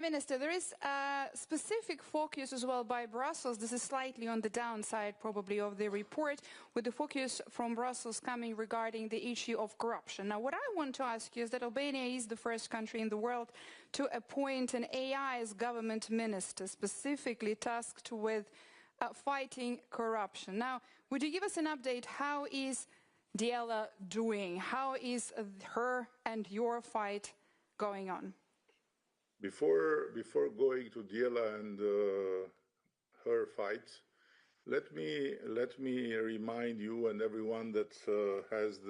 Minister, there is a specific focus as well by Brussels. This is slightly on the downside probably of the report, with the focus from Brussels coming regarding the issue of corruption. Now, what I want to ask you is that Albania is the first country in the world to appoint an AI as government minister, specifically tasked with fighting corruption. Now, would you give us an update? How is Della doing? How is her and your fight going on? Before going to Della and her fight, let me remind you and everyone that has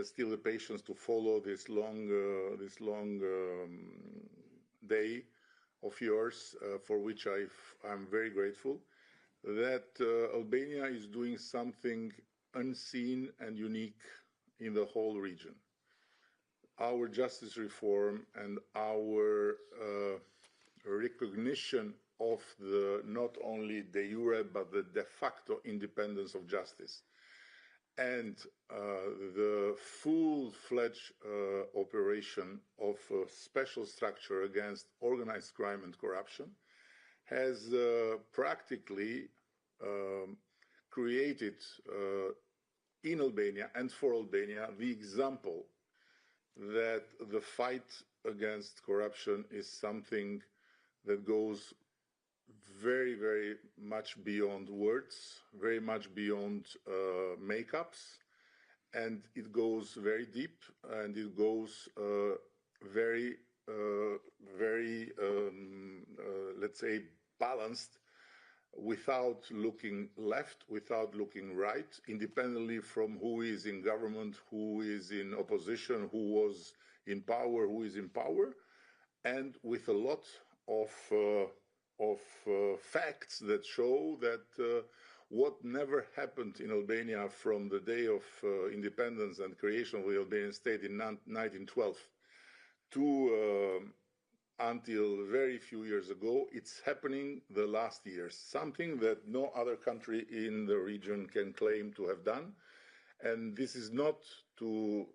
still the patience to follow this long day of yours, for which I'm very grateful, that Albania is doing something unseen and unique in the whole region. Our justice reform and our recognition of the not only de jure but the de facto independence of justice, and the full-fledged operation of a special structure against organized crime and corruption has practically created in Albania and for Albania the example that the fight against corruption is something that goes very, very much beyond words, very much beyond makeups, and it goes very deep, and it goes very, let's say, balanced, without looking left, without looking right, independently from who is in government, who is in opposition, who was in power, who is in power, and with a lot of facts that show that what never happened in Albania from the day of independence and creation of the Albanian state in 1912 to until very few years ago, it's happening the last years, something that no other country in the region can claim to have done. And this is not to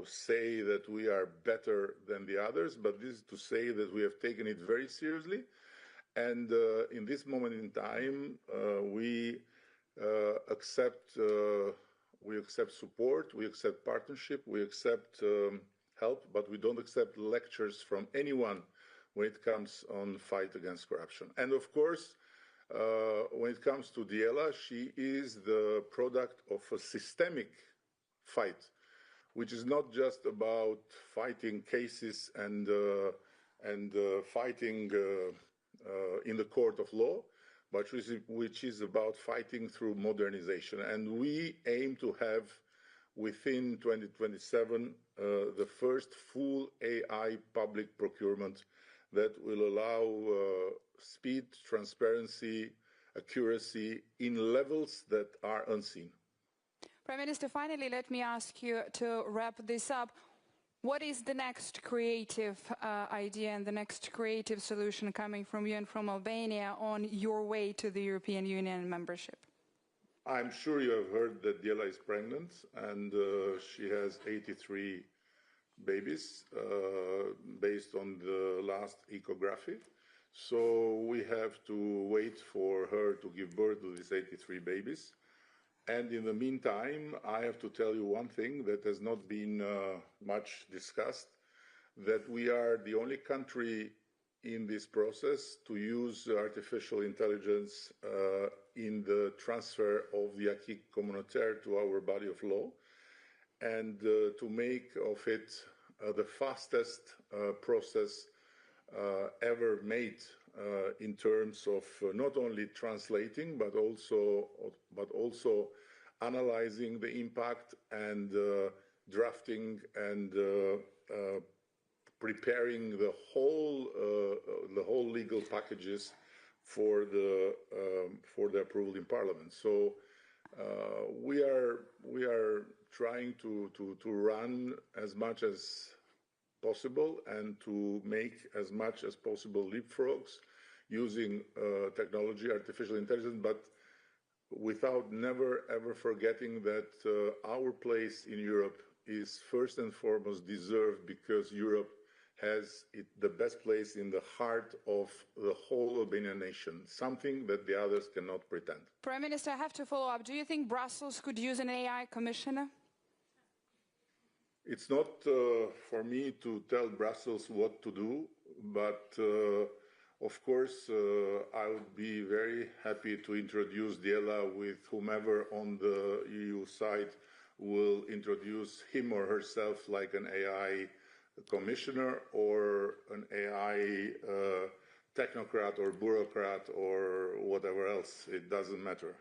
say that we are better than the others, but this is to say that we have taken it very seriously. And in this moment in time, we accept support, we accept partnership, we accept help, but we don't accept lectures from anyone when it comes on fight against corruption. And of course, when it comes to Della, she is the product of a systemic fight, which is not just about fighting cases and fighting in the court of law, but which is about fighting through modernization. And we aim to have, within 2027, the first full AI public procurement that will allow speed, transparency, accuracy in levels that are unseen. Prime Minister, finally, let me ask you to wrap this up. What is the next creative idea and the next creative solution coming from you and from Albania on your way to the European Union membership? I'm sure you have heard that Della is pregnant, and she has 83 babies based on the last ecography. So we have to wait for her to give birth to these 83 babies. And in the meantime, I have to tell you one thing that has not been much discussed, that we are the only country in this process to use artificial intelligence in the transfer of the acquis communautaire to our body of law, and to make of it the fastest process ever made in terms of not only translating but also analyzing the impact and drafting and preparing the whole legal packages for the approval in Parliament. So we are trying to run as much as possible and to make as much as possible leapfrogs using technology, artificial intelligence, but without never ever forgetting that our place in Europe is first and foremost deserved because Europe has the best place in the heart of the whole Albanian nation, something that the others cannot pretend. Prime Minister, I have to follow up. Do you think Brussels could use an AI commissioner? It's not for me to tell Brussels what to do, but of course I would be very happy to introduce Della with whomever on the EU side will introduce him or herself like an AI commissioner or an AI technocrat or bureaucrat or whatever else. It doesn't matter.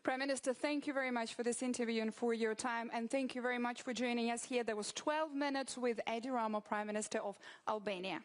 Prime Minister, thank you very much for this interview and for your time, and thank you very much for joining us here. There was 12 minutes with Edi Rama, Prime Minister of Albania.